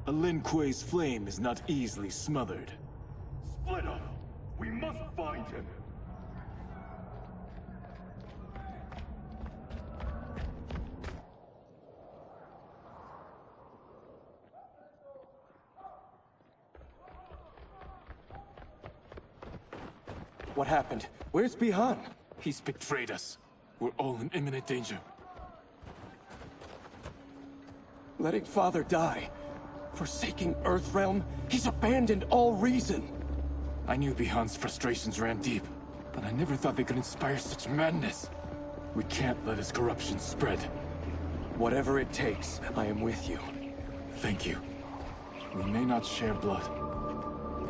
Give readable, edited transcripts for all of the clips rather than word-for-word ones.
A Lin Kuei's flame is not easily smothered. Split up! We must find him! What happened? Where's Bihan? He's betrayed us. We're all in imminent danger. Letting Father die. Forsaking Earthrealm. He's abandoned all reason. I knew Bihan's frustrations ran deep, but I never thought they could inspire such madness. We can't let his corruption spread. Whatever it takes, I am with you. Thank you. We may not share blood,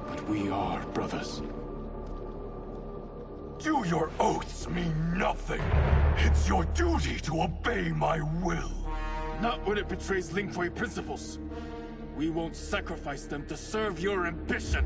but we are brothers. Do your oaths mean nothing? It's your duty to obey my will. Not when it betrays Lin Kuei principles. We won't sacrifice them to serve your ambition.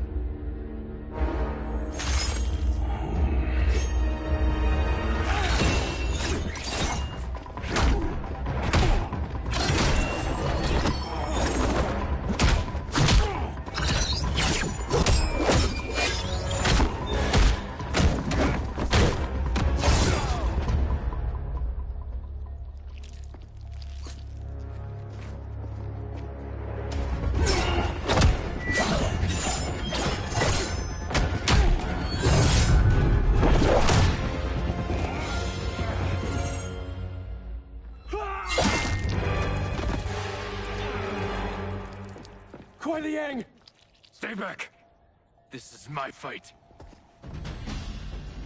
Stay back! This is my fight.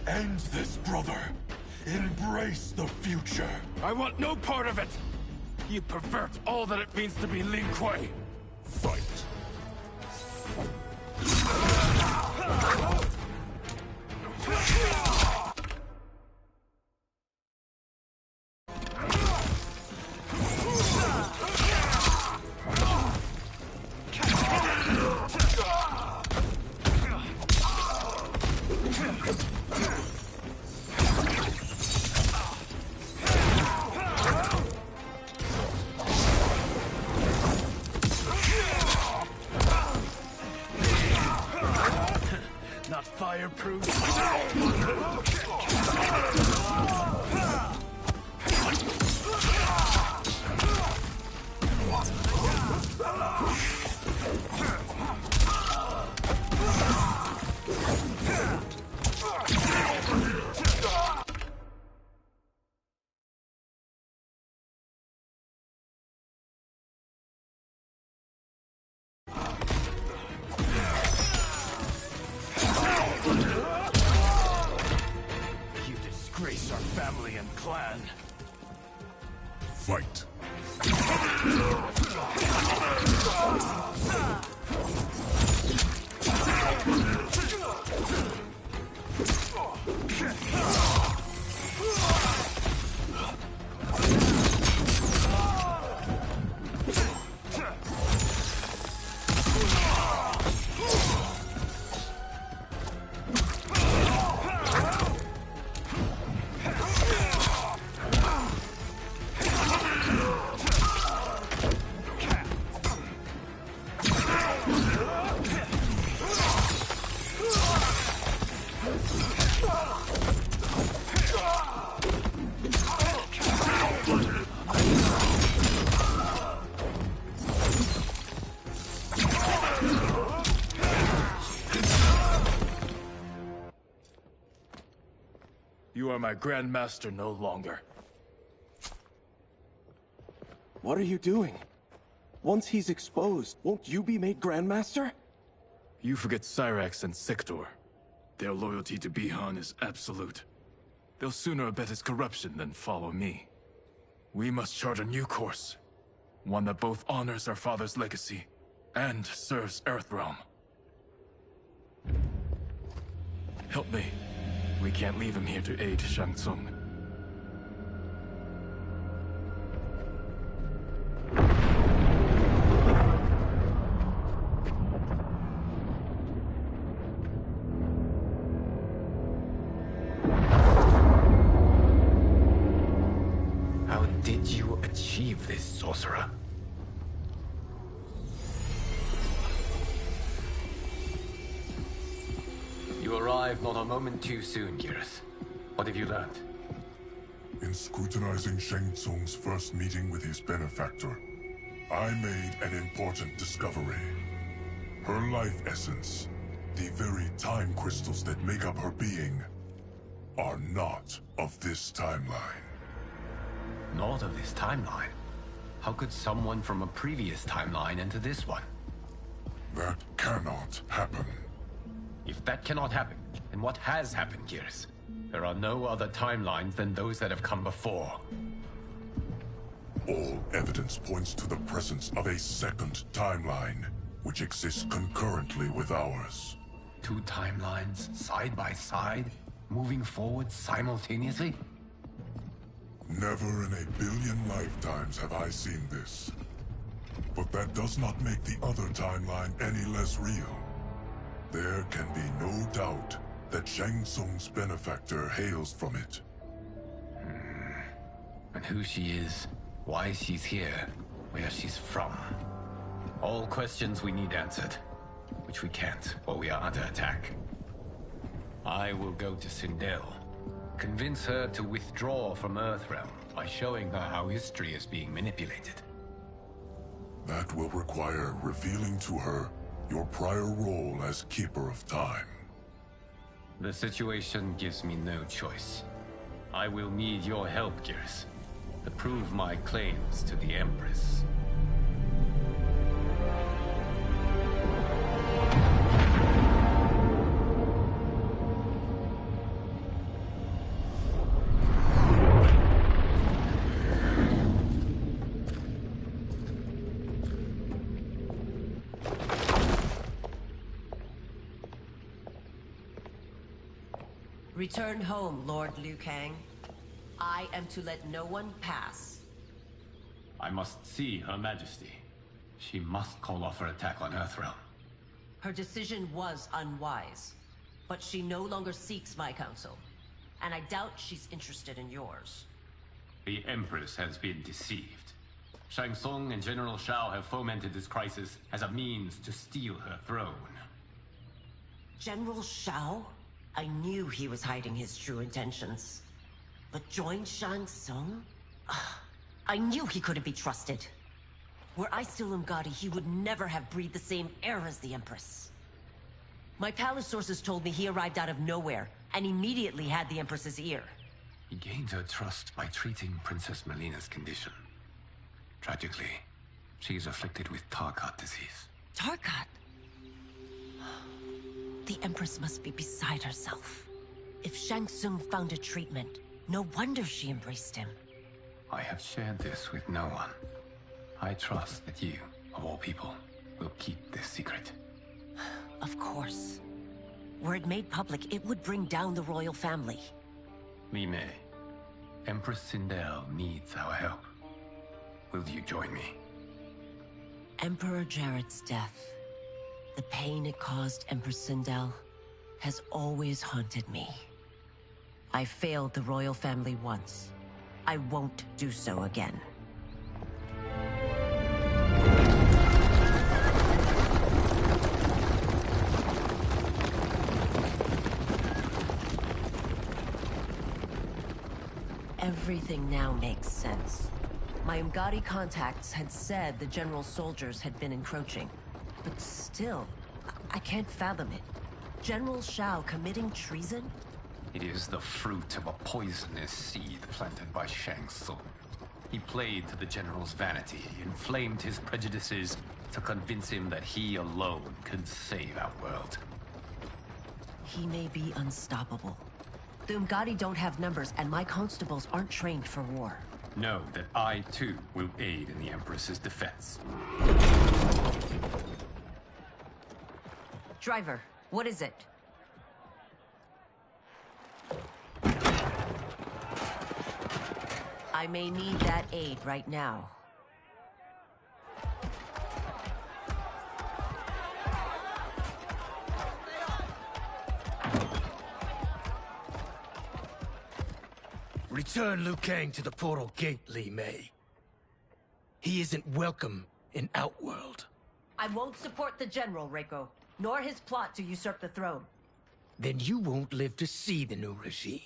End this, brother. Embrace the future. I want no part of it! You pervert all that it means to be Lin Kuei. Fight. Not fireproof. Disgrace our family and clan. Fight. You are my Grandmaster no longer. What are you doing? Once he's exposed, won't you be made Grandmaster? You forget Cyrax and Sector. Their loyalty to Bihan is absolute. They'll sooner abet his corruption than follow me. We must chart a new course. One that both honors our father's legacy and serves Earthrealm. Help me. We can't leave him here to aid Shang Tsung. How did you achieve this, sorcerer? arrived not a moment too soon, Geras. What have you learned? In scrutinizing Shang Tsung's first meeting with his benefactor, I made an important discovery. Her life essence, the very time crystals that make up her being, are not of this timeline. Not of this timeline? How could someone from a previous timeline enter this one? That cannot happen. If that cannot happen, then what has happened, Geras? There are no other timelines than those that have come before. All evidence points to the presence of a second timeline, which exists concurrently with ours. Two timelines, side by side, moving forward simultaneously? Never in a billion lifetimes have I seen this. But that does not make the other timeline any less real. There can be no doubt that Shang Tsung's benefactor hails from it. And who she is, why she's here, where she's from. All questions we need answered. Which we can't, or we are under attack. I will go to Sindel. Convince her to withdraw from Earthrealm by showing her how history is being manipulated. That will require revealing to her your prior role as Keeper of Time. The situation gives me no choice. I will need your help, Geras, to prove my claims to the Empress. Return home, Lord Liu Kang. I am to let no one pass. I must see Her Majesty. She must call off her attack on Earthrealm. Her decision was unwise, but she no longer seeks my counsel, and I doubt she's interested in yours. The Empress has been deceived. Shang Tsung and General Shao have fomented this crisis as a means to steal her throne. General Shao? I knew he was hiding his true intentions. But join Shang Tsung? I knew he couldn't be trusted. Were I still Umgadi, he would never have breathed the same air as the Empress. My palace sources told me he arrived out of nowhere, and immediately had the Empress's ear. He gained her trust by treating Princess Melina's condition. Tragically, she is afflicted with Tarkat disease. Tarkat? The Empress must be beside herself. If Shang Tsung found a treatment, no wonder she embraced him. I have shared this with no one. I trust that you, of all people, will keep this secret. Of course. Were it made public, it would bring down the royal family. Li Mei, Empress Sindel needs our help. Will you join me? Emperor Jarrett's death, the pain it caused Empress Sindel, has always haunted me. I failed the royal family once. I won't do so again. Everything now makes sense. My Umgadi contacts had said the general's soldiers had been encroaching. But still, I can't fathom it. General Shao committing treason? It is the fruit of a poisonous seed planted by Shang Tsung. He played to the general's vanity, inflamed his prejudices to convince him that he alone could save our world. He may be unstoppable. The Umgadi don't have numbers, and my constables aren't trained for war. Know that I, too, will aid in the Empress's defense. Driver, what is it? I may need that aid right now. Return Liu Kang to the portal gate, Li Mei. He isn't welcome in Outworld. I won't support the general, Reiko, nor his plot to usurp the throne. then you won't live to see the new regime.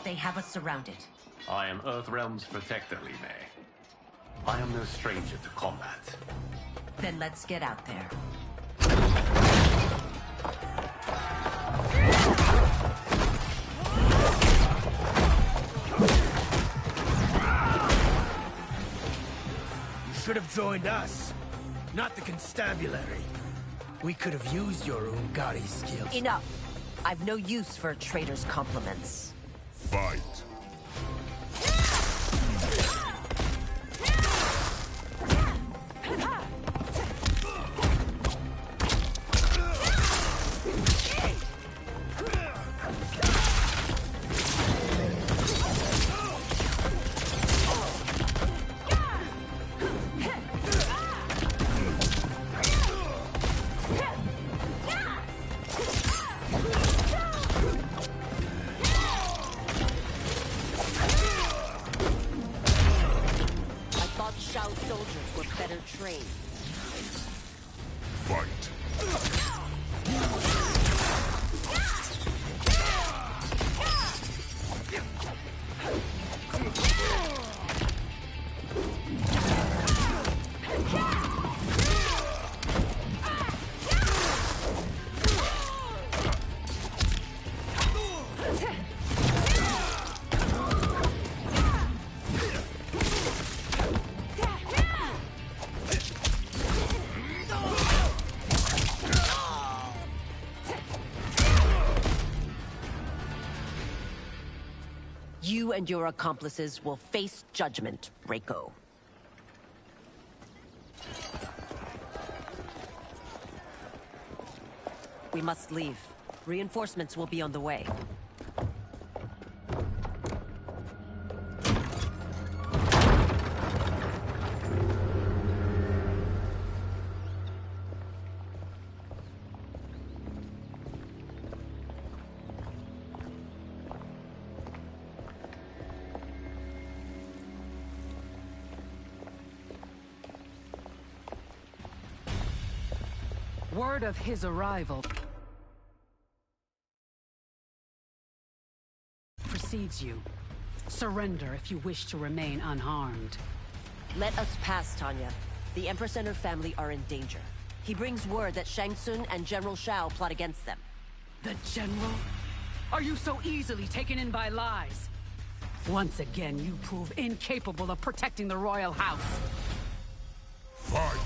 They have us surrounded. I am Earthrealm's protector, Li Mei. I am no stranger to combat. Then let's get out there. You should have joined us, not the constabulary. We could have used your Ungari skills. Enough! I've no use for a traitor's compliments. Fight. You and your accomplices will face judgment, Reiko. We must leave. Reinforcements will be on the way. Word of his arrival precedes you. Surrender if you wish to remain unharmed. Let us pass, Tanya. The Empress and her family are in danger. He brings word that Shang Tsung and General Shao plot against them. The General? Are you so easily taken in by lies? Once again, you prove incapable of protecting the royal house. Fight!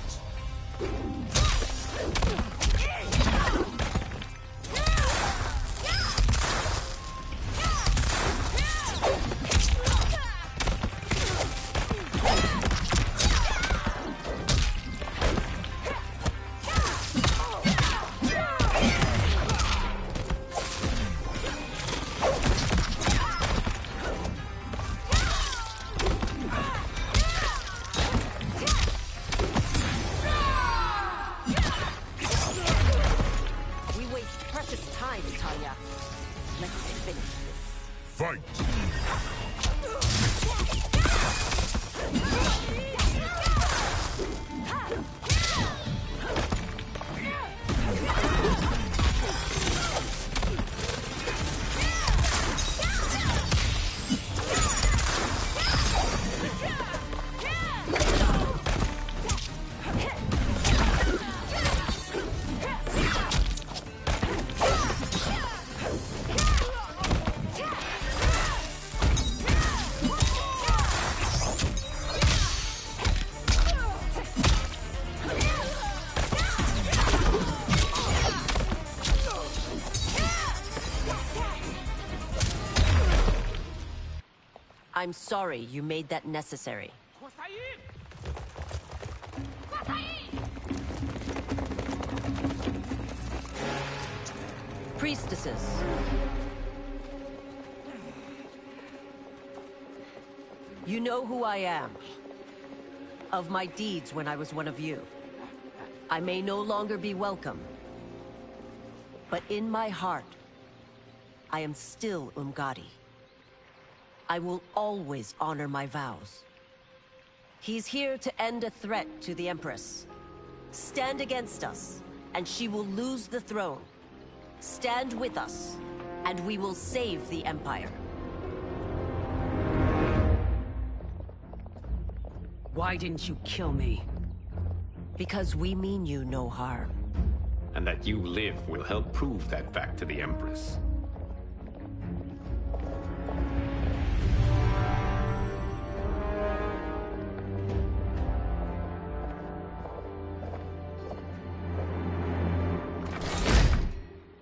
I'm sorry you made that necessary. Priestesses. You know who I am. Of my deeds when I was one of you. I may no longer be welcome, But in my heart, I am still Umgadi. I will always honor my vows. He's here to end a threat to the Empress. Stand against us, and she will lose the throne. Stand with us, and we will save the Empire. Why didn't you kill me? Because we mean you no harm. And that you live will help prove that fact to the Empress.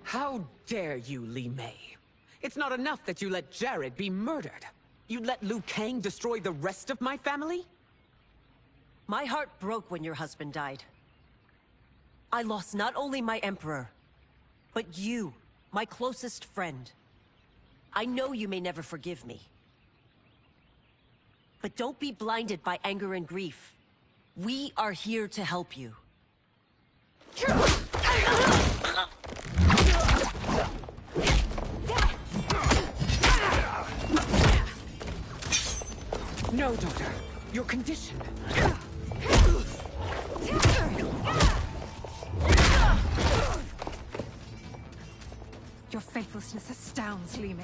How dare you, Li Mei? It's not enough that you let Jared be murdered. You'd let Liu Kang destroy the rest of my family? My heart broke when your husband died. I lost not only my Emperor, but you, my closest friend. I know you may never forgive me. But don't be blinded by anger and grief. We are here to help you. No, daughter. Your condition. Your faithlessness astounds, Li Mei.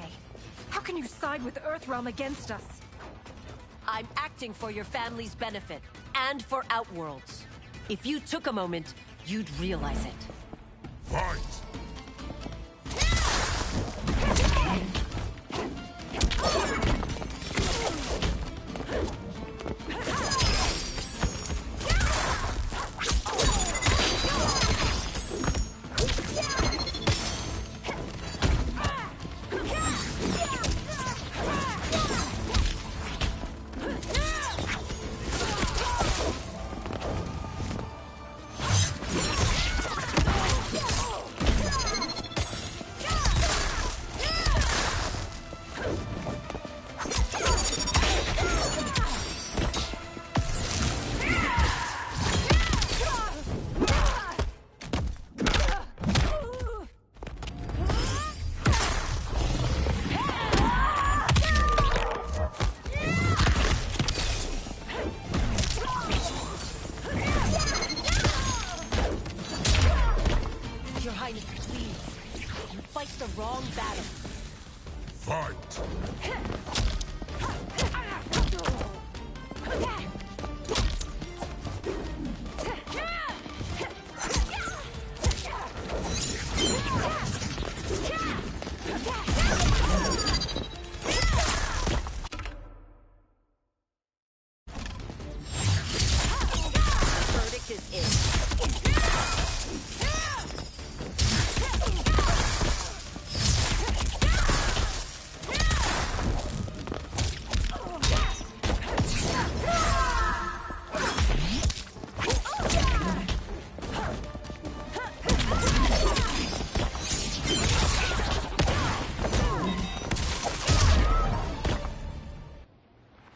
How can you side with Earthrealm against us? I'm acting for your family's benefit, and for Outworld's. If you took a moment, you'd realize it. Fight!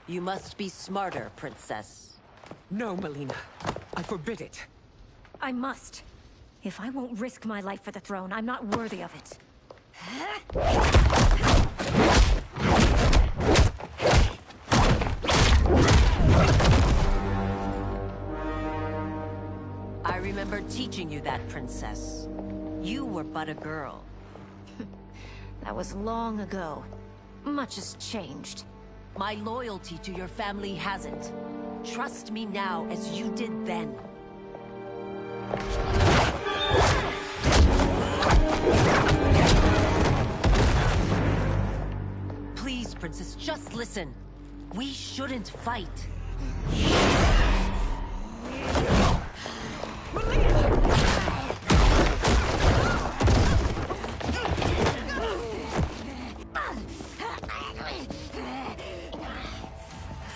You must be smarter, Princess. No, Melina. I forbid it. I must. If I won't risk my life for the throne, I'm not worthy of it. I remember teaching you that, Princess. You were but a girl. That was long ago. Much has changed. My loyalty to your family hasn't. Trust me now as you did then. Please, Princess, just listen. We shouldn't fight.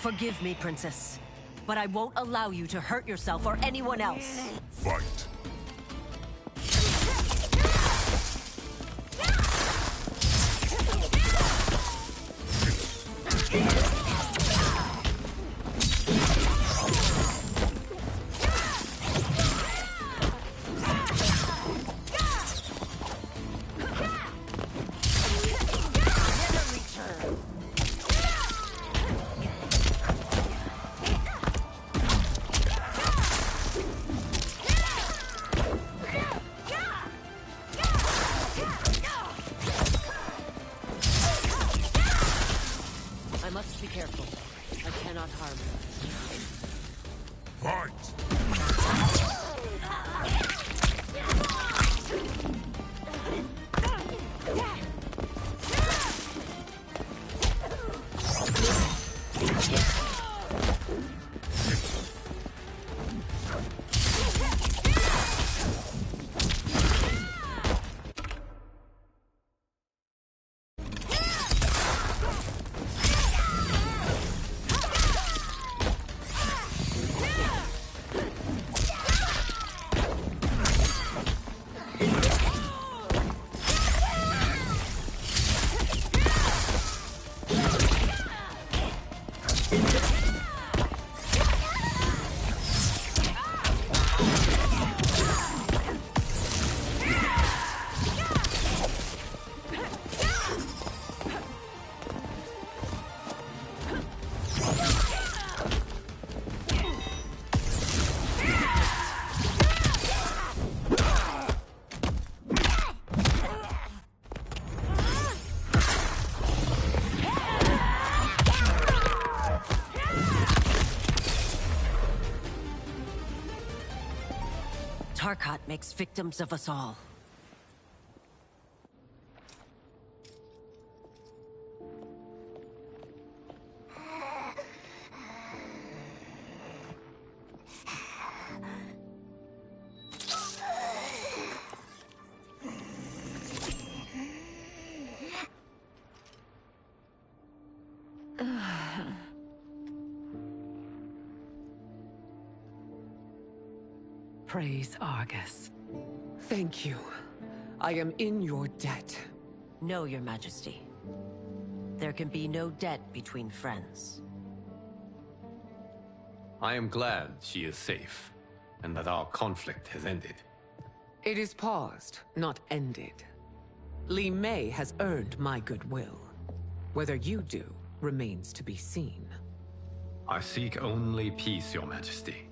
Forgive me, Princess, but I won't allow you to hurt yourself or anyone else. Fight! careful. I cannot harm her. Fight! Tarkat makes victims of us all. Praise Argus. Thank you. I am in your debt. No, Your Majesty. There can be no debt between friends. I am glad she is safe, and that our conflict has ended. It is paused, not ended. Li Mei has earned my goodwill. Whether you do remains to be seen. I seek only peace, Your Majesty.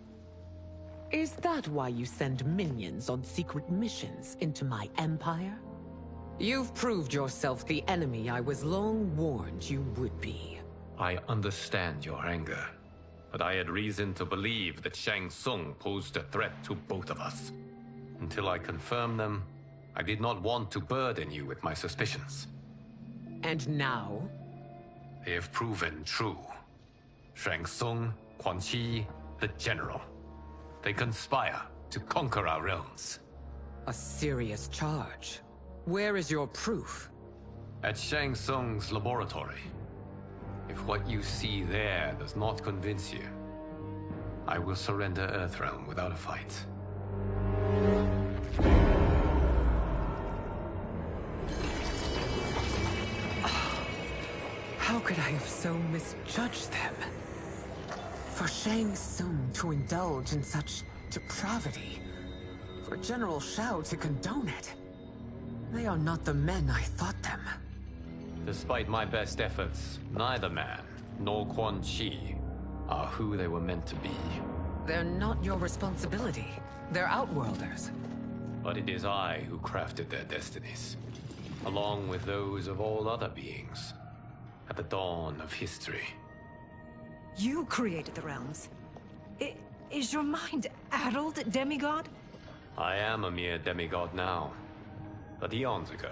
Is that why you send minions on secret missions into my empire? You've proved yourself the enemy I was long warned you would be. I understand your anger, but I had reason to believe that Shang Tsung posed a threat to both of us. Until I confirmed them, I did not want to burden you with my suspicions. And now? They have proven true. Shang Tsung, Quan Chi, the General. They conspire to conquer our realms. A serious charge. Where is your proof? At Shang Tsung's laboratory. If what you see there does not convince you, I will surrender Earthrealm without a fight. How could I have so misjudged them? For Shang Tsung to indulge in such depravity, for General Shao to condone it, they are not the men I thought them. Despite my best efforts, neither man nor Quan Chi are who they were meant to be. They're not your responsibility. They're Outworlders. But it is I who crafted their destinies, along with those of all other beings, at the dawn of history. You created the realms. Is your mind addled, demigod? I am a mere demigod now. But eons ago,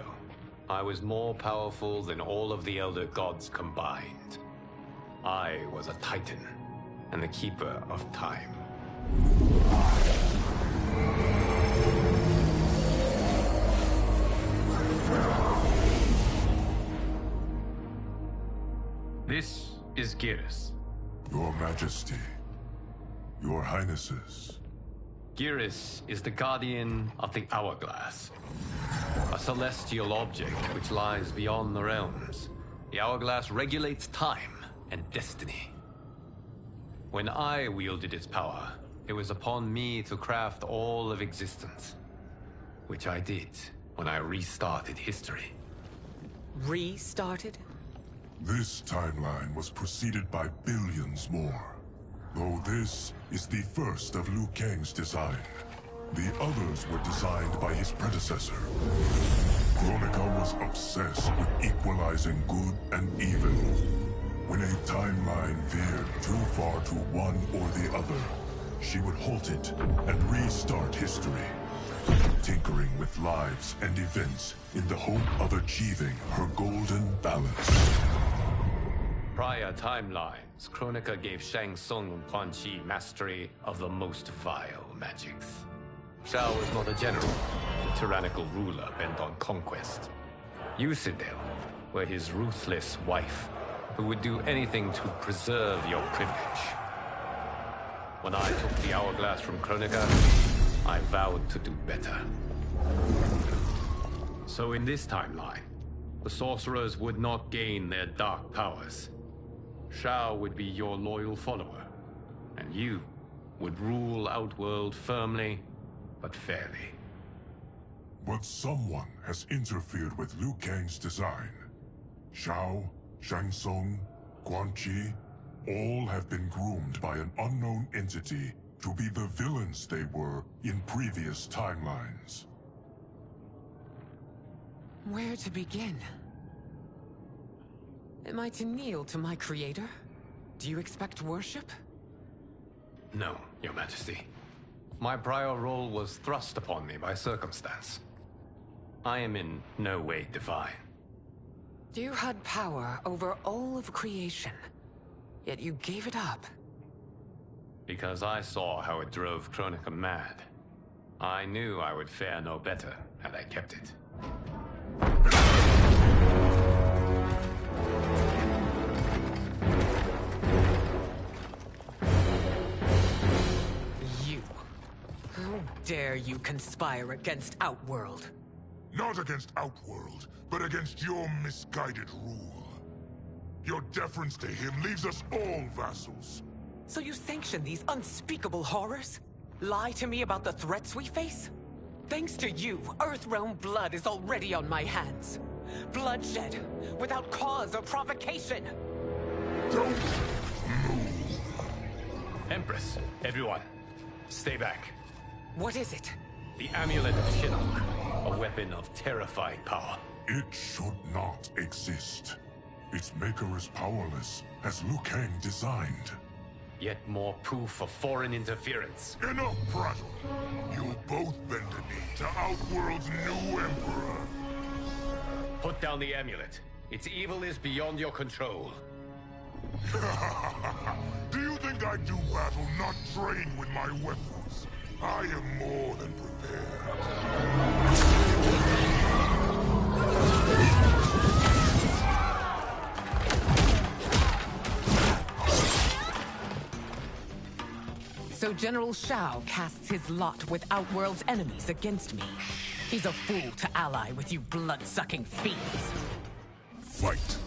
I was more powerful than all of the Elder Gods combined. I was a Titan, and the Keeper of Time. This is Geras. Your Majesty, Your Highnesses. Geras is the guardian of the Hourglass. A celestial object which lies beyond the realms. The Hourglass regulates time and destiny. When I wielded its power, it was upon me to craft all of existence. Which I did when I restarted history. Restarted? This timeline was preceded by billions more. Though this is the first of Liu Kang's design. The others were designed by his predecessor. Kronika was obsessed with equalizing good and evil. When a timeline veered too far to one or the other, she would halt it and restart history, tinkering with lives and events in the hope of achieving her golden balance. Prior timelines, Kronika gave Shang Tsung and Quan Chi mastery of the most vile magics. Shao was not a general, a tyrannical ruler bent on conquest. Yusidel were his ruthless wife, who would do anything to preserve your privilege. When I took the hourglass from Kronika, I vowed to do better. So in this timeline, the sorcerers would not gain their dark powers. Shao would be your loyal follower, and you would rule Outworld firmly, but fairly. But someone has interfered with Liu Kang's design. Shao, Shang Tsung, Quan Chi, all have been groomed by an unknown entity to be the villains they were in previous timelines. Where to begin? Am I to kneel to my creator? Do you expect worship? No, Your Majesty. My prior role was thrust upon me by circumstance. I am in no way divine. You had power over all of creation, yet you gave it up. Because I saw how it drove Kronika mad. I knew I would fare no better had I kept it. You. How dare you conspire against Outworld? Not against Outworld, but against your misguided rule. Your deference to him leaves us all vassals. So you sanction these unspeakable horrors? Lie to me about the threats we face? Thanks to you, Earthrealm blood is already on my hands. Bloodshed, without cause or provocation. Don't move. Empress, everyone, stay back. What is it? The Amulet of Shinnok, a weapon of terrifying power. It should not exist. Its maker is powerless, as Liu Kang designed. Yet more proof of foreign interference. Enough prattle! You both bend a knee to Outworld's new emperor. Put down the amulet. Its evil is beyond your control. Do you think I do battle not trained with my weapons? I am more than prepared. So General Shao casts his lot with Outworld's enemies against me. He's a fool to ally with you blood-sucking fiends. Fight!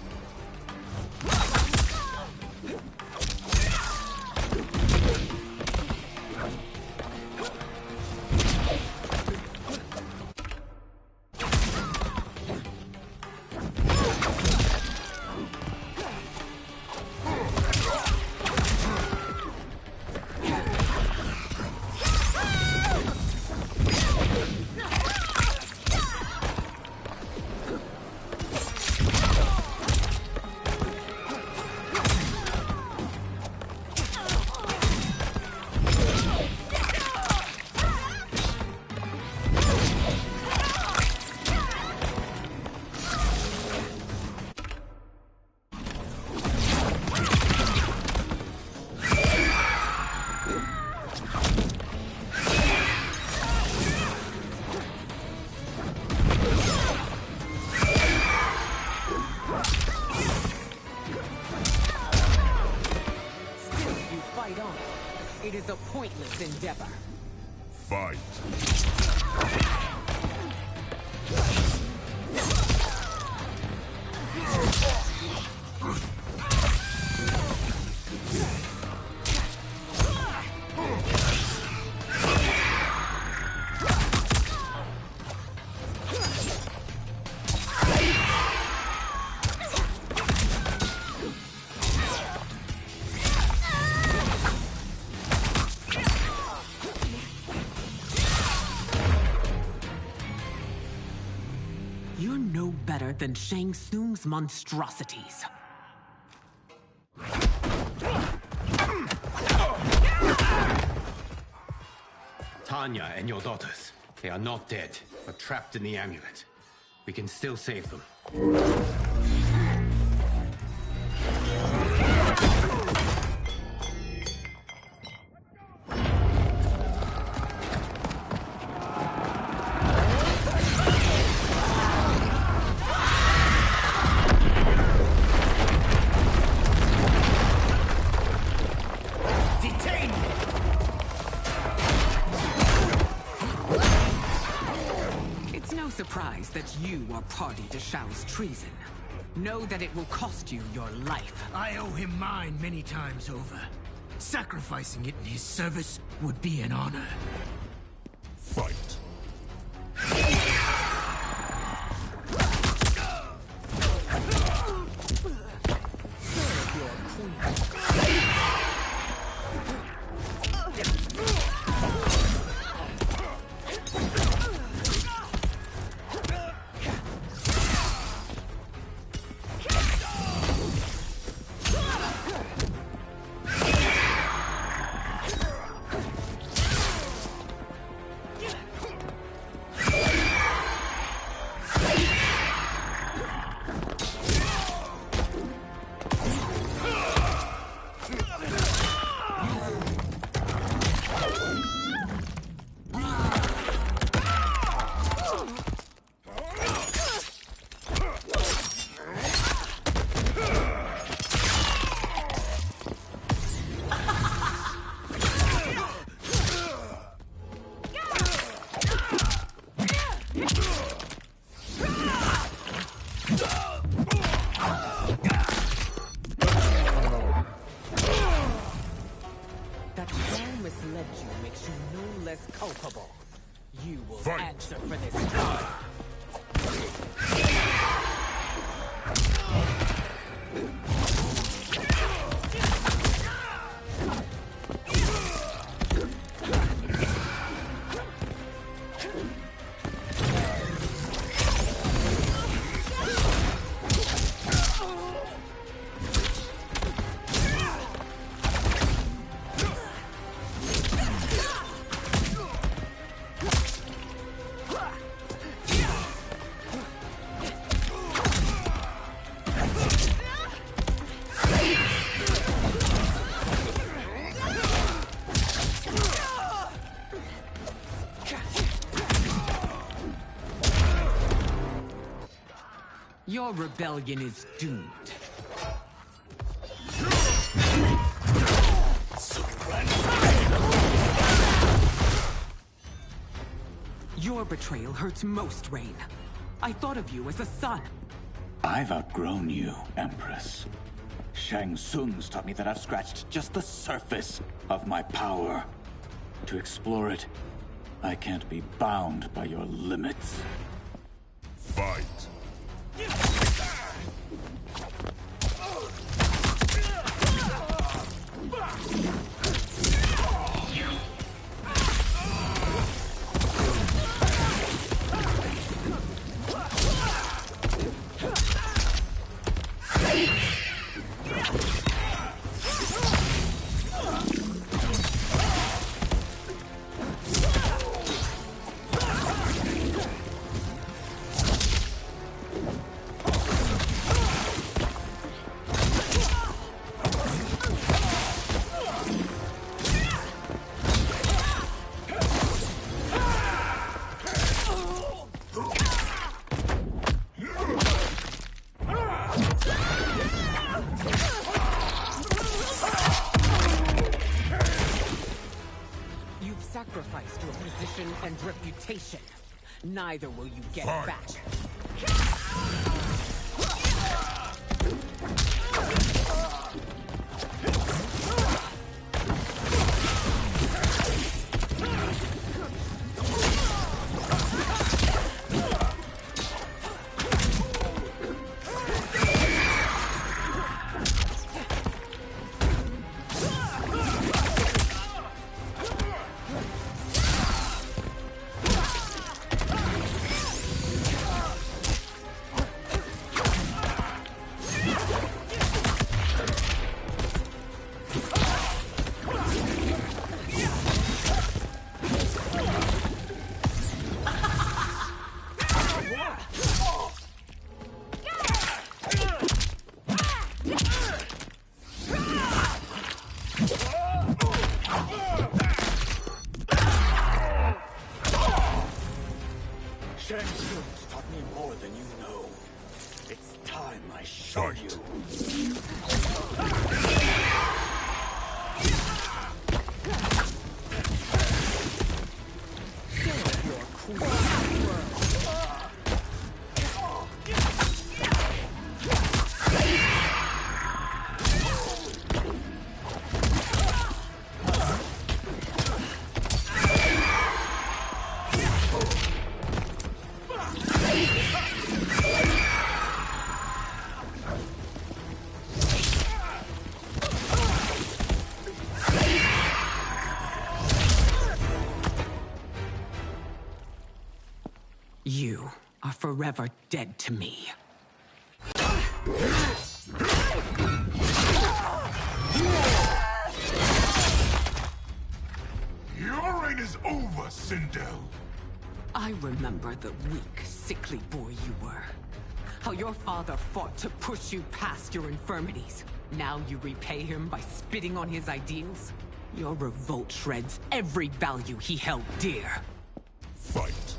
It is a pointless endeavor. Fight! You're no better than Shang Tsung's monstrosities. Tanya and your daughters. They are not dead, but trapped in the amulet. We can still save them. Surprise that you are party to Shao's treason. Know that it will cost you your life. I owe him mine many times over. Sacrificing it in his service would be an honor. Fight. Serve your queen. Culpable. You will answer for this crime. Your rebellion is doomed. Your betrayal hurts most, Rain. I thought of you as a son. I've outgrown you, Empress. Shang Tsung's taught me that I've scratched just the surface of my power. To explore it, I can't be bound by your limits. Fight. Sacrificed your position and reputation. Neither will you get Fight. back. I show you. You are forever dead to me. Your reign is over, Sindel. I remember the weak, sickly boy you were. How your father fought to push you past your infirmities. Now you repay him by spitting on his ideals? Your revolt shreds every value he held dear. Fight.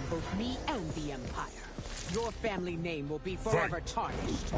Both me and the Empire. Your family name will be forever tarnished.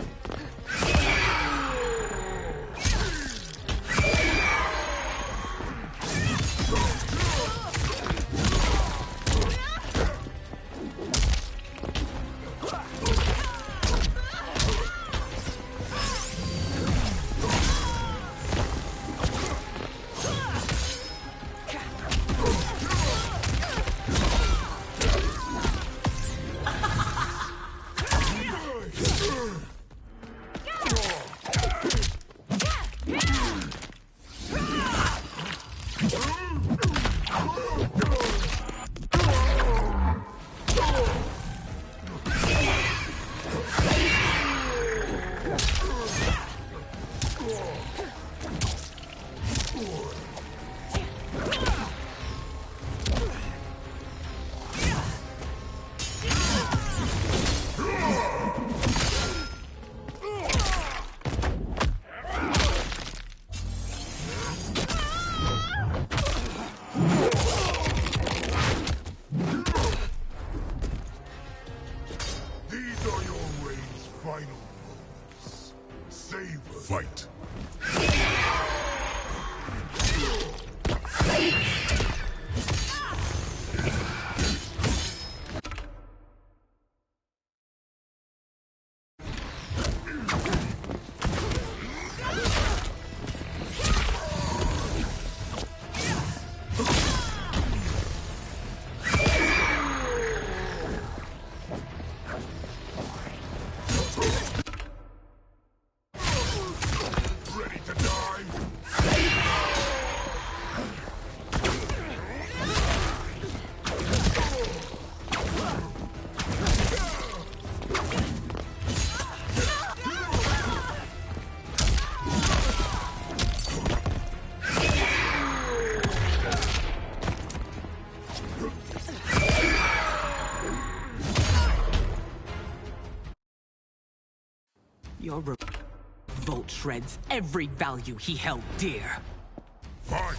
Fight. Your revolt shreds every value he held dear. Fight!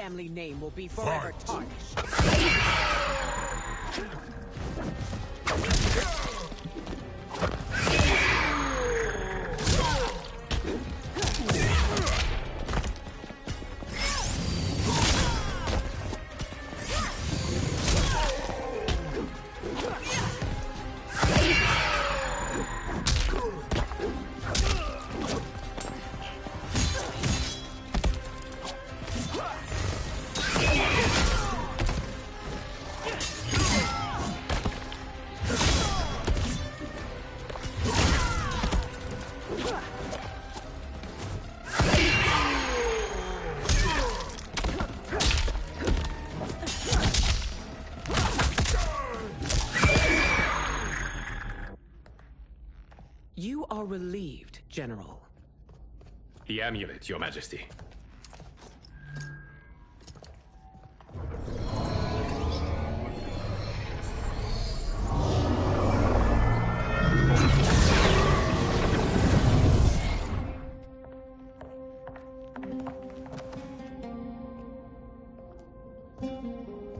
family name will be forever tarnished. You are relieved, General. The amulet, Your Majesty.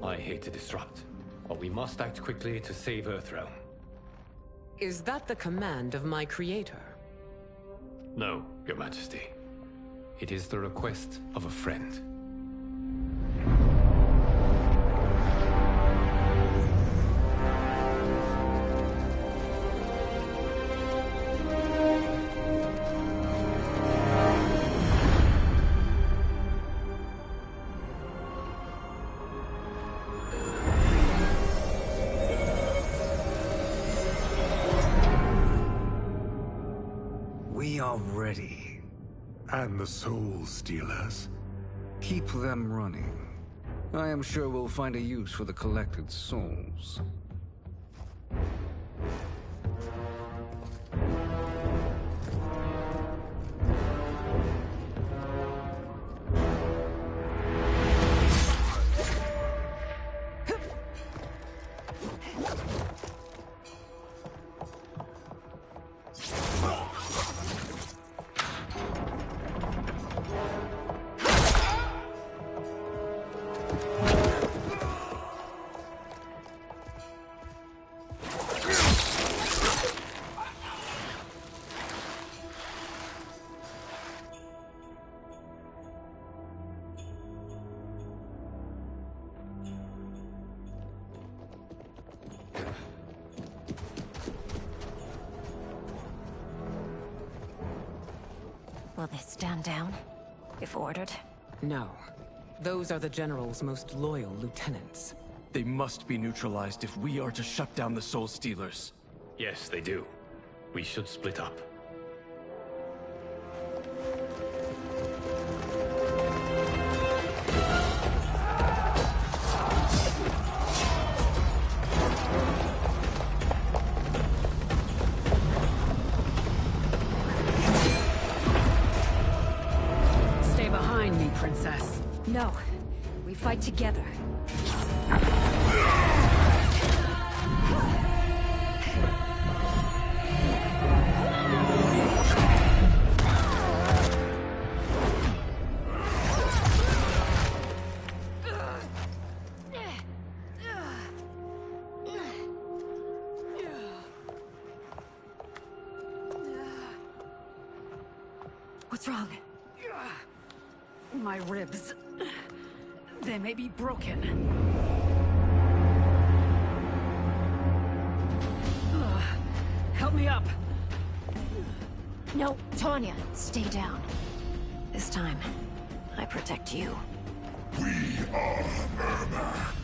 I hate to disrupt, but we must act quickly to save Earthrealm. Is that the command of my creator? No, Your Majesty. It is the request of a friend. We are ready. And the Soul Stealers? Keep them running. I am sure we'll find a use for the collected souls. Will they stand down, if ordered? No. Those are the General's most loyal lieutenants. They must be neutralized if we are to shut down the Soul Stealers. Yes, they do. We should split up. Stay behind me, Princess. No. We fight together. What's wrong? My ribs. They may be broken. Help me up. No, Tanya, stay down. This time, I protect you. We are Ermac.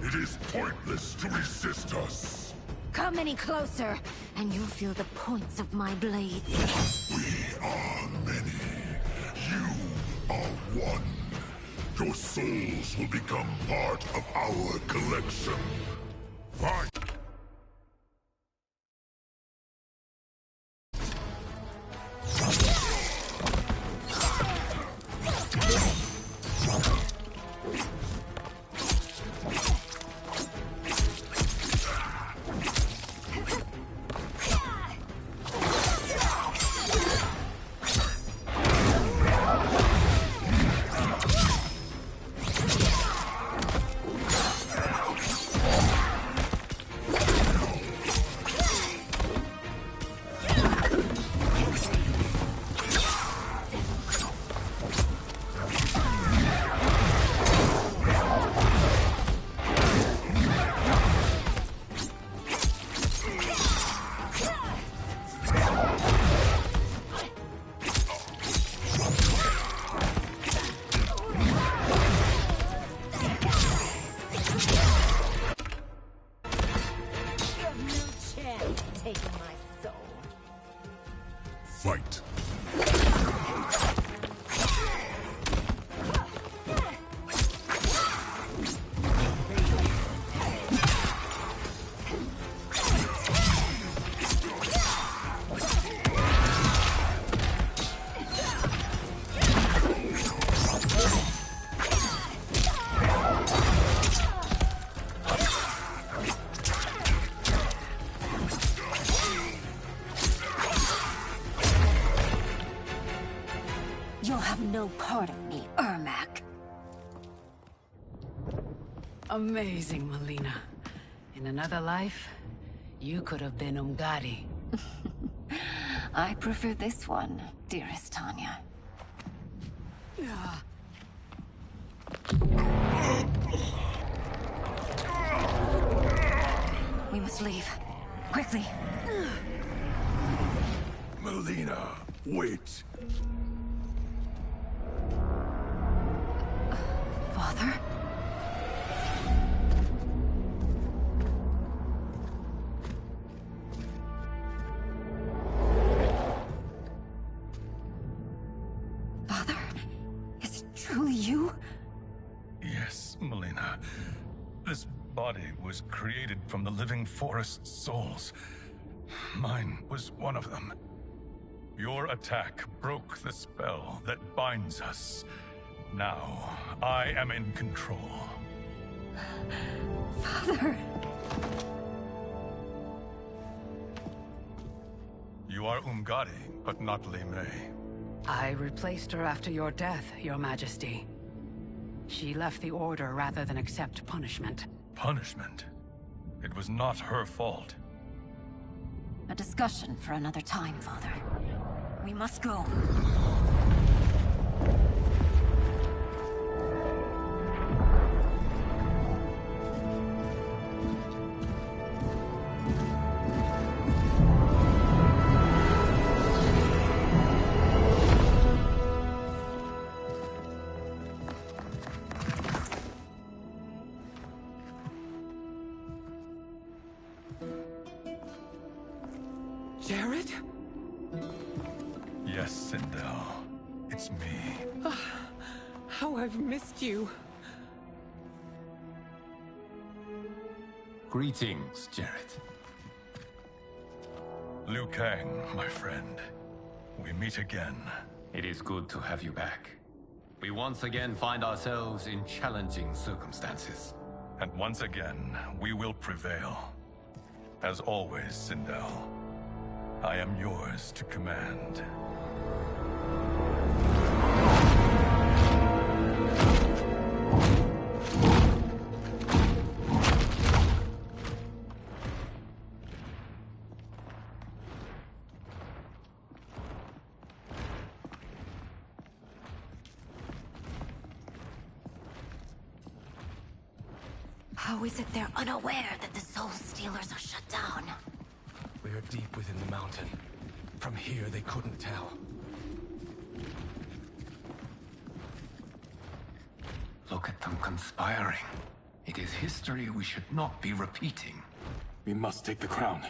It is pointless to resist us. Come any closer, and you'll feel the points of my blades. We are many. You are one. Your souls will become part of our collection. Fight! taken my soul. Fight. You'll have no part of me, Ermac. Amazing, Melina. In another life, you could have been Umgadi. I prefer this one, dearest Tanya. We must leave. Quickly. Melina, wait. Father? Father? Is it truly you? Yes, Melina. This body was created from the living forest's souls. Mine was one of them. Your attack broke the spell that binds us. Now, I am in control. Father! You are Umgadi, but not Li Mei. I replaced her after your death, Your Majesty. She left the Order rather than accept punishment. Punishment? It was not her fault. A discussion for another time, Father. We must go. Jared? Yes, Sindel. It's me. How I've missed you. Greetings, Jared. Liu Kang, my friend. We meet again. It is good to have you back. We once again find ourselves in challenging circumstances. And once again, we will prevail. As always, Sindel, I am yours to command. How is it they're unaware that the Soul Stealers are shut down? We are deep within the mountain. From here, they couldn't tell. Look at them conspiring. It is history we should not be repeating. We must take the crown.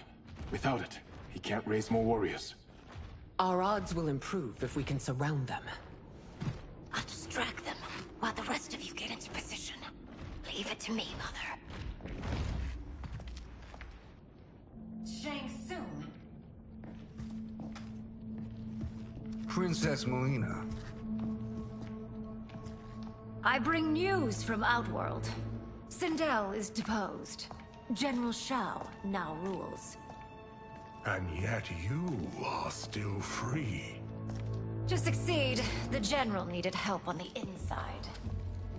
Without it, he can't raise more warriors. Our odds will improve if we can surround them. I'll distract them while the rest of you get into position. Leave it to me, Mother. Shang Tsung. Princess Melina. I bring news from Outworld. Sindel is deposed. General Shao now rules. And yet you are still free. To succeed, the General needed help on the inside.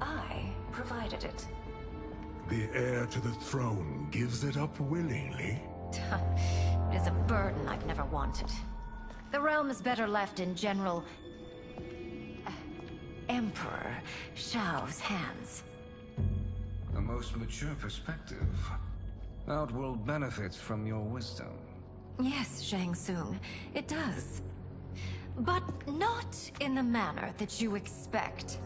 I provided it. The heir to the throne gives it up willingly. It is a burden I've never wanted. The realm is better left in General... Emperor Shao's hands. A most mature perspective. Outworld benefits from your wisdom. Yes, Shang Tsung, it does. But not in the manner that you expect.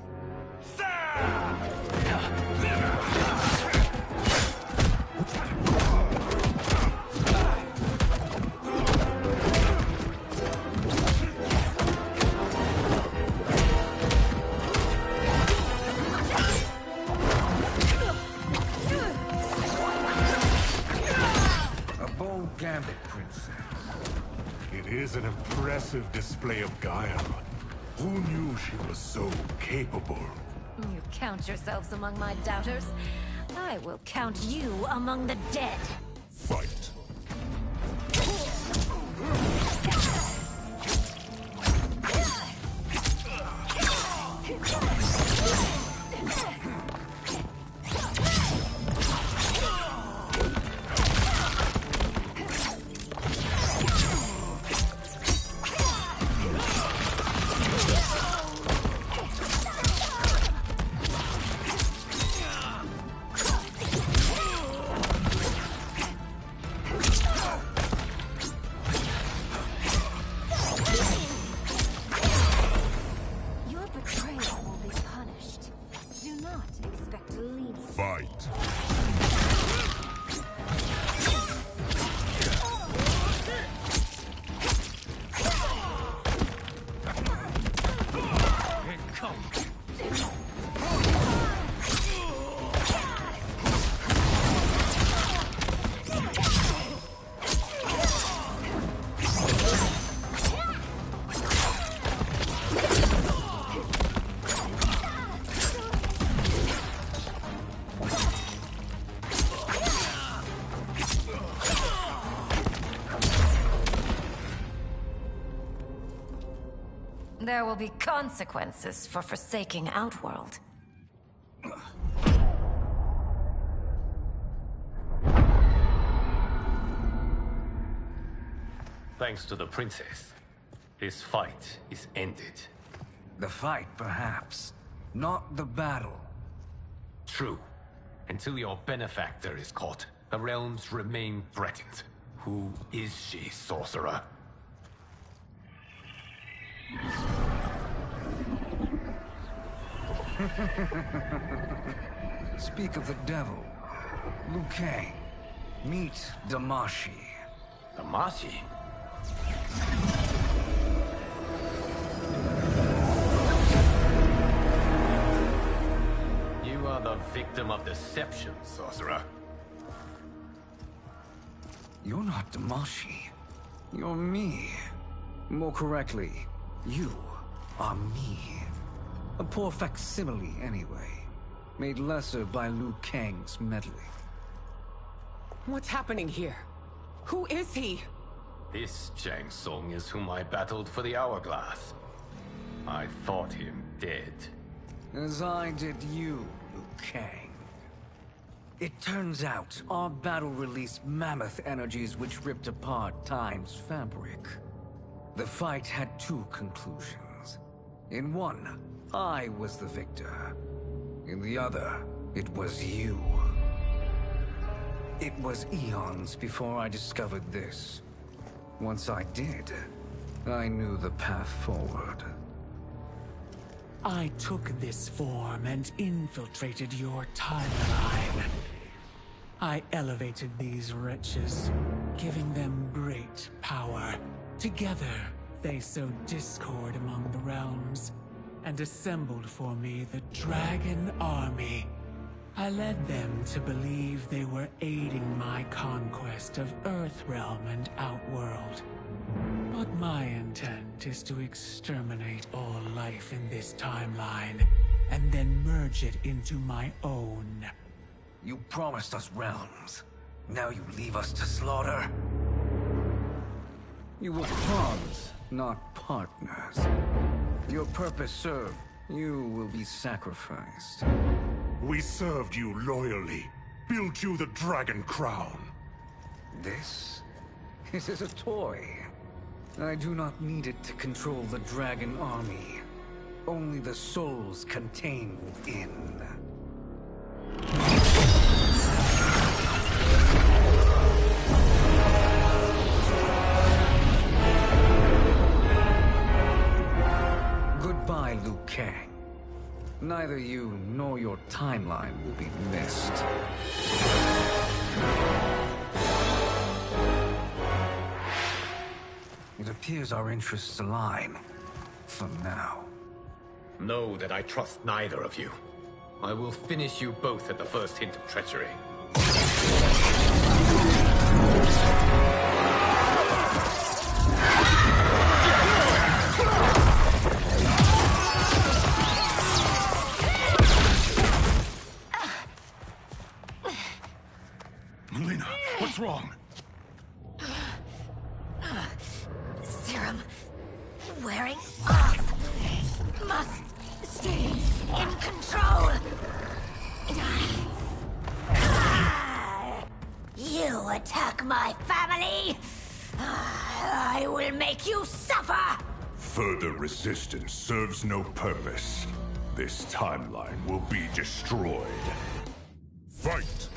gambit, princess. It is an impressive display of guile. Who knew she was so capable? You count yourselves among my doubters. I will count you among the dead. Fight. There will be consequences for forsaking Outworld. Thanks to the princess, this fight is ended. The fight, perhaps. Not the battle. True. Until your benefactor is caught, the realms remain threatened. Who is she, sorcerer? Speak of the devil. Liu Kang. Meet Damashi. Damashi? You are the victim of deception, sorcerer. You're not Damashi. You're me. More correctly, you are me. A poor facsimile, anyway. Made lesser by Liu Kang's meddling. What's happening here? Who is he? This Shang Tsung is whom I battled for the Hourglass. I thought him dead. As I did you, Liu Kang. It turns out our battle released mammoth energies which ripped apart time's fabric. The fight had two conclusions. In one, I was the victor. In the other, it was you. It was eons before I discovered this. Once I did, I knew the path forward. I took this form and infiltrated your timeline. I elevated these wretches, giving them great power. Together, they sowed discord among the realms, and assembled for me the Dragon Army. I led them to believe they were aiding my conquest of Earthrealm and Outworld. But my intent is to exterminate all life in this timeline, and then merge it into my own. You promised us realms. Now you leave us to slaughter? You were pawns, not partners. Your purpose served, you will be sacrificed. We served you loyally, built you the Dragon Crown. This is a toy. I do not need it to control the Dragon Army. Only the souls contained within. Goodbye, Liu Kang. Neither you nor your timeline will be missed. It appears our interests align. For now. Know that I trust neither of you. I will finish you both at the first hint of treachery. What's wrong? Serum wearing off. Must stay in control. You attack my family, I will make you suffer! Further resistance serves no purpose. This timeline will be destroyed. Fight!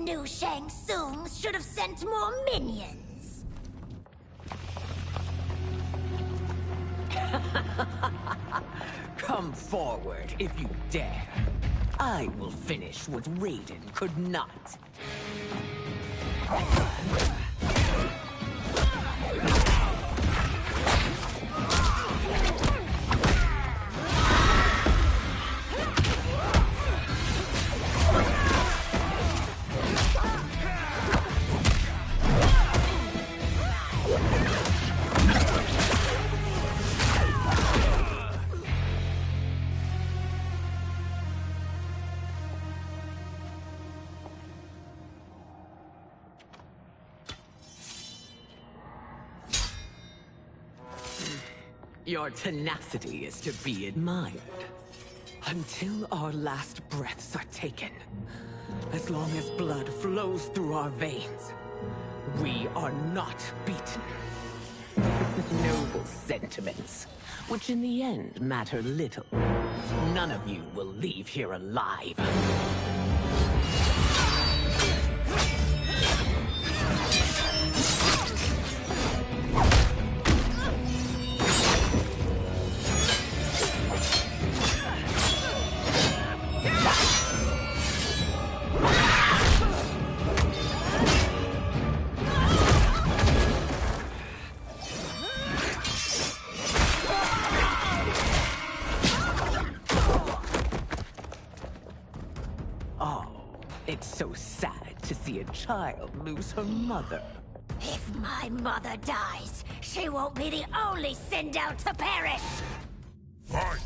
New Shang Tsung should have sent more minions. Come forward if you dare. I will finish what Raiden could not. Your tenacity is to be admired. Until our last breaths are taken, as long as blood flows through our veins, we are not beaten. Noble sentiments, which in the end matter little. None of you will leave here alive. child lose her mother. If my mother dies, she won't be the only Sindel to perish! Fight!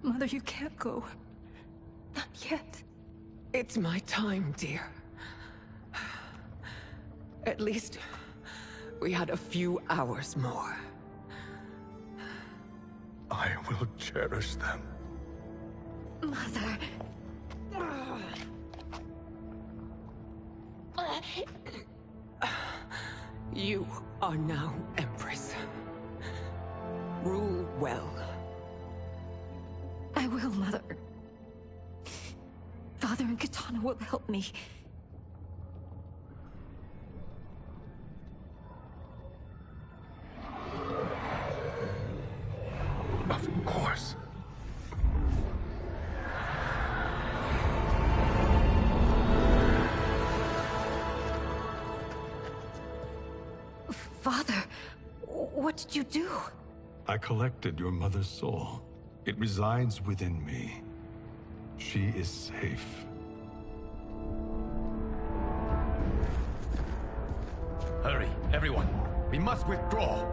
Mother, you can't go. Not yet. It's my time, dear. At least, we had a few hours more. I will cherish them. Mother... You are now Empress. Rule well. I will, Mother. Father and Katana will help me. Of course. Father, what did you do? I collected your mother's soul. It resides within me. She is safe. Hurry, everyone. We must withdraw.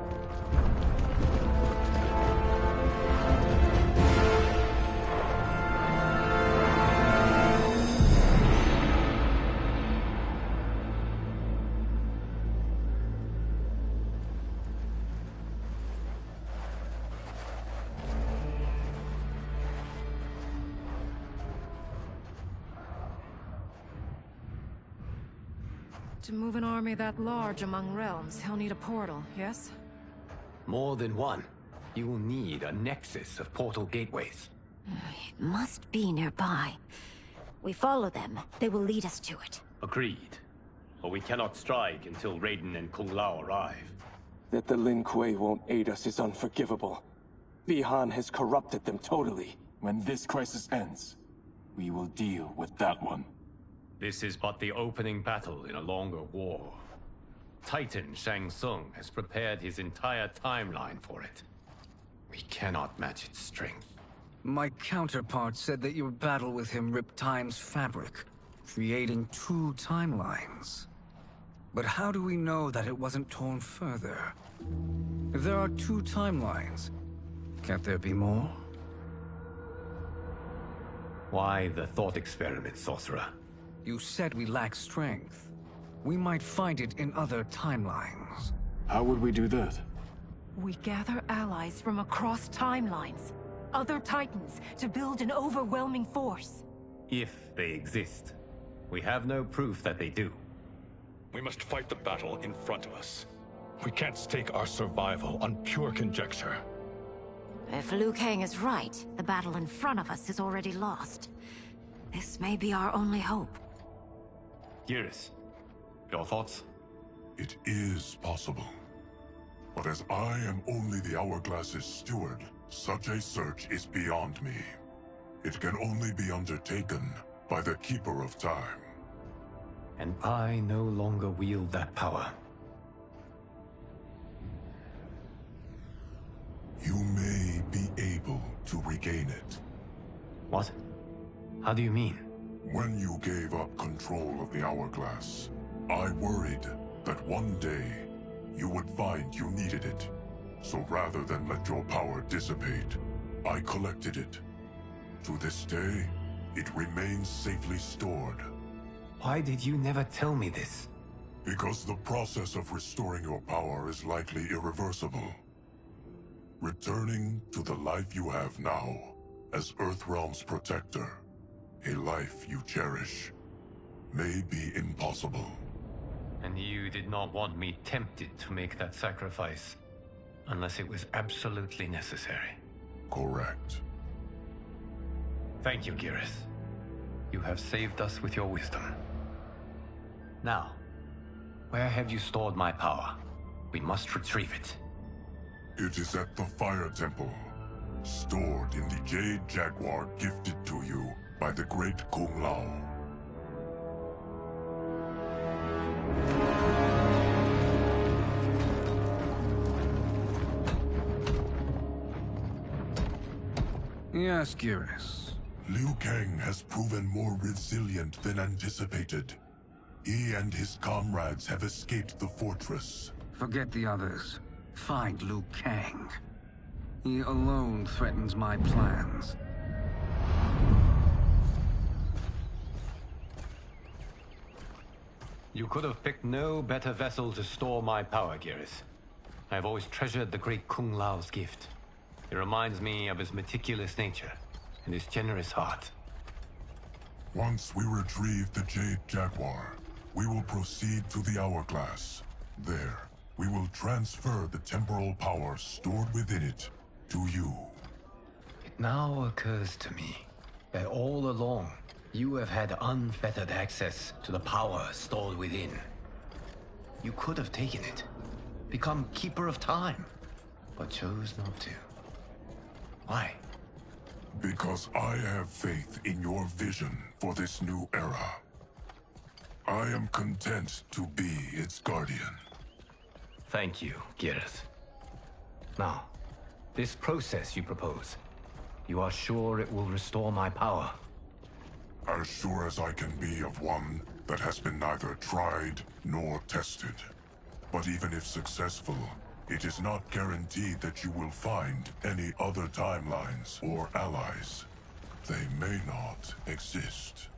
To move an army that large among realms, he'll need a portal, yes? More than one. You will need a nexus of portal gateways. It must be nearby. We follow them, they will lead us to it. Agreed. But we cannot strike until Raiden and Kung Lao arrive. That the Lin Kuei won't aid us is unforgivable. Bi-Han has corrupted them totally. When this crisis ends, we will deal with that one. This is but the opening battle in a longer war. Titan Shang Tsung has prepared his entire timeline for it. We cannot match its strength. My counterpart said that your battle with him ripped time's fabric, creating two timelines. But how do we know that it wasn't torn further? If there are two timelines, can't there be more? Why the thought experiment, Sorcerer? You said we lack strength. We might find it in other timelines. How would we do that? We gather allies from across timelines, other Titans, to build an overwhelming force. If they exist. We have no proof that they do. We must fight the battle in front of us. We can't stake our survival on pure conjecture. If Liu Kang is right, the battle in front of us is already lost. This may be our only hope. Geras, your thoughts? It is possible. But as I am only the Hourglass's steward, such a search is beyond me. It can only be undertaken by the Keeper of Time. And I no longer wield that power. You may be able to regain it. What? How do you mean? When you gave up control of the Hourglass, I worried that one day you would find you needed it. So rather than let your power dissipate, I collected it. To this day, it remains safely stored. Why did you never tell me this? Because the process of restoring your power is likely irreversible. Returning to the life you have now, as Earthrealm's protector, a life you cherish, may be impossible. And you did not want me tempted to make that sacrifice, unless it was absolutely necessary. Correct. Thank you, Geras. You have saved us with your wisdom. Now, where have you stored my power? We must retrieve it. It is at the Fire Temple, stored in the Jade Jaguar gifted to you by the great Kung Lao. Yes, Geras. Liu Kang has proven more resilient than anticipated. He and his comrades have escaped the fortress. Forget the others. Find Liu Kang. He alone threatens my plans. You could have picked no better vessel to store my power, Geras. I have always treasured the great Kung Lao's gift. It reminds me of his meticulous nature and his generous heart. Once we retrieve the Jade Jaguar, we will proceed to the Hourglass. There, we will transfer the temporal power stored within it to you. It now occurs to me that all along, you have had unfettered access to the power stored within. You could have taken it, become Keeper of Time, but chose not to. Why? Because I have faith in your vision for this new era. I am content to be its guardian. Thank you, Geras. Now, this process you propose, you are sure it will restore my power? As sure as I can be of one that has been neither tried nor tested. But even if successful, it is not guaranteed that you will find any other timelines or allies. They may not exist.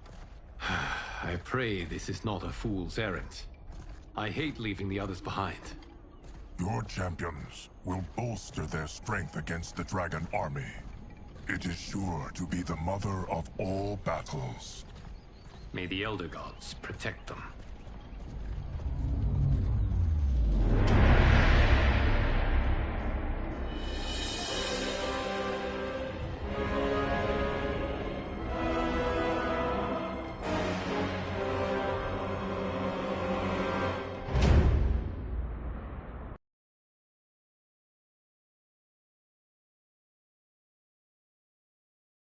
I pray this is not a fool's errand. I hate leaving the others behind. Your champions will bolster their strength against the Dragon Army. It is sure to be the mother of all battles. May the Elder Gods protect them.